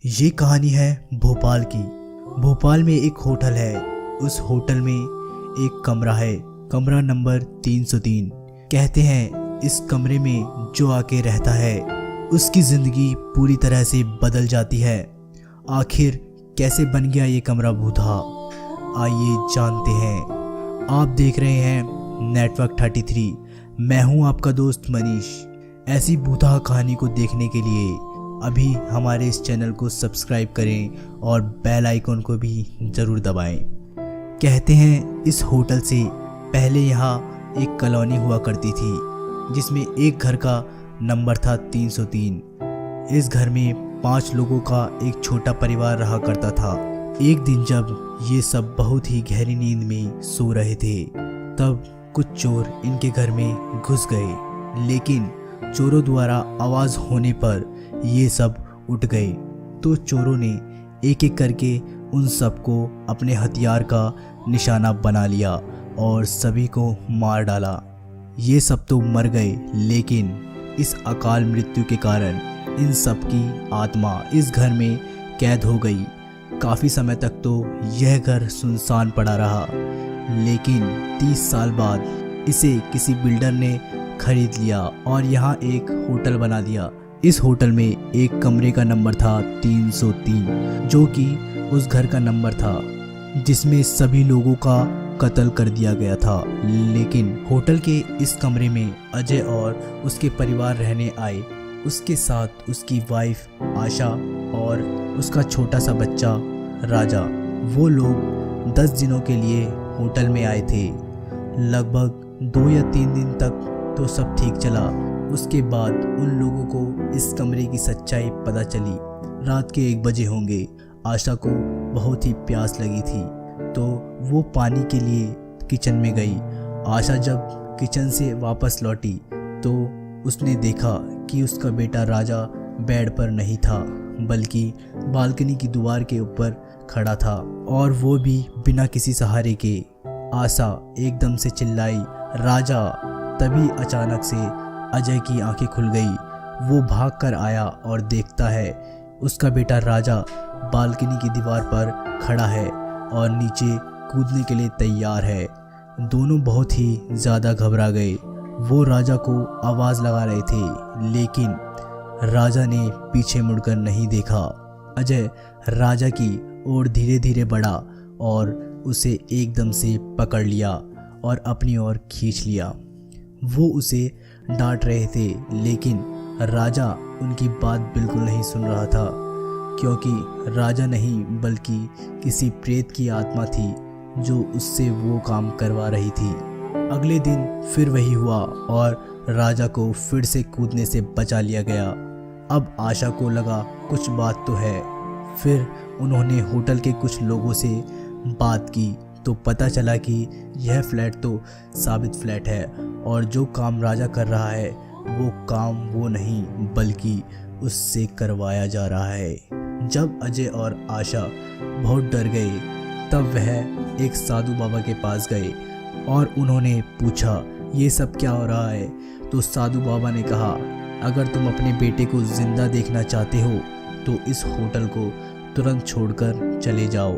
ये कहानी है भोपाल की। भोपाल में एक होटल है। उस होटल में एक कमरा है, कमरा नंबर 303। कहते हैं इस कमरे में जो आके रहता है उसकी ज़िंदगी पूरी तरह से बदल जाती है। आखिर कैसे बन गया ये कमरा भूतहा, आइए जानते हैं। आप देख रहे हैं नेटवर्क 33। मैं हूं आपका दोस्त मनीष। ऐसी भूतहा कहानी को देखने के लिए अभी हमारे इस चैनल को सब्सक्राइब करें और बेल आइकन को भी ज़रूर दबाएं। कहते हैं इस होटल से पहले यहाँ एक कॉलोनी हुआ करती थी जिसमें एक घर का नंबर था 303। इस घर में 5 लोगों का एक छोटा परिवार रहा करता था। एक दिन जब ये सब बहुत ही गहरी नींद में सो रहे थे तब कुछ चोर इनके घर में घुस गए, लेकिन चोरों द्वारा आवाज़ होने पर ये सब उठ गए। तो चोरों ने एक एक करके उन सबको अपने हथियार का निशाना बना लिया और सभी को मार डाला। ये सब तो मर गए, लेकिन इस अकाल मृत्यु के कारण इन सब की आत्मा इस घर में कैद हो गई। काफ़ी समय तक तो यह घर सुनसान पड़ा रहा, लेकिन 30 साल बाद इसे किसी बिल्डर ने खरीद लिया और यहाँ एक होटल बना दिया। इस होटल में एक कमरे का नंबर था 303, जो कि उस घर का नंबर था जिसमें सभी लोगों का कत्ल कर दिया गया था। लेकिन होटल के इस कमरे में अजय और उसके परिवार रहने आए। उसके साथ उसकी वाइफ आशा और उसका छोटा सा बच्चा राजा। वो लोग 10 दिनों के लिए होटल में आए थे। लगभग 2 या 3 दिन तक तो सब ठीक चला। उसके बाद उन लोगों को इस कमरे की सच्चाई पता चली। रात के 1 बजे होंगे। आशा को बहुत ही प्यास लगी थी तो वो पानी के लिए किचन में गई। आशा जब किचन से वापस लौटी तो उसने देखा कि उसका बेटा राजा बेड पर नहीं था, बल्कि बालकनी की दीवार के ऊपर खड़ा था, और वो भी बिना किसी सहारे के। आशा एकदम से चिल्लाई, राजा! तभी अचानक से अजय की आंखें खुल गई। वो भाग कर आया और देखता है उसका बेटा राजा बालकनी की दीवार पर खड़ा है और नीचे कूदने के लिए तैयार है। दोनों बहुत ही ज़्यादा घबरा गए। वो राजा को आवाज़ लगा रहे थे, लेकिन राजा ने पीछे मुड़कर नहीं देखा। अजय राजा की ओर धीरे धीरे बढ़ा और उसे एकदम से पकड़ लिया और अपनी ओर खींच लिया। वो उसे डांट रहे थे, लेकिन राजा उनकी बात बिल्कुल नहीं सुन रहा था, क्योंकि राजा नहीं बल्कि किसी प्रेत की आत्मा थी जो उससे वो काम करवा रही थी। अगले दिन फिर वही हुआ और राजा को फिर से कूदने से बचा लिया गया। अब आशा को लगा कुछ बात तो है। फिर उन्होंने होटल के कुछ लोगों से बात की तो पता चला कि यह फ्लैट तो साबित फ्लैट है और जो काम राजा कर रहा है वो काम वो नहीं बल्कि उससे करवाया जा रहा है। जब अजय और आशा बहुत डर गए तब वह एक साधु बाबा के पास गए और उन्होंने पूछा ये सब क्या हो रहा है। तो साधु बाबा ने कहा, अगर तुम अपने बेटे को जिंदा देखना चाहते हो तो इस होटल को तुरंत छोड़कर चले जाओ,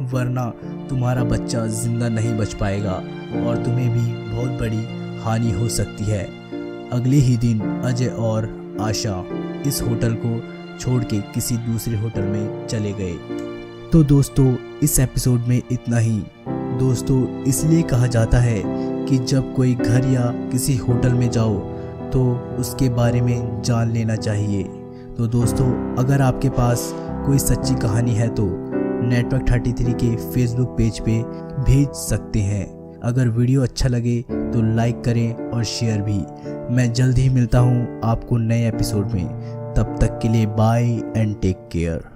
वरना तुम्हारा बच्चा जिंदा नहीं बच पाएगा और तुम्हें भी बहुत बड़ी हानि हो सकती है। अगले ही दिन अजय और आशा इस होटल को छोड़ के किसी दूसरे होटल में चले गए। तो दोस्तों इस एपिसोड में इतना ही। दोस्तों इसलिए कहा जाता है कि जब कोई घर या किसी होटल में जाओ तो उसके बारे में जान लेना चाहिए। तो दोस्तों अगर आपके पास कोई सच्ची कहानी है तो नेटवर्क 33 के फेसबुक पेज पे भेज सकते हैं। अगर वीडियो अच्छा लगे तो लाइक करें और शेयर भी। मैं जल्द ही मिलता हूँ आपको नए एपिसोड में। तब तक के लिए बाय एंड टेक केयर।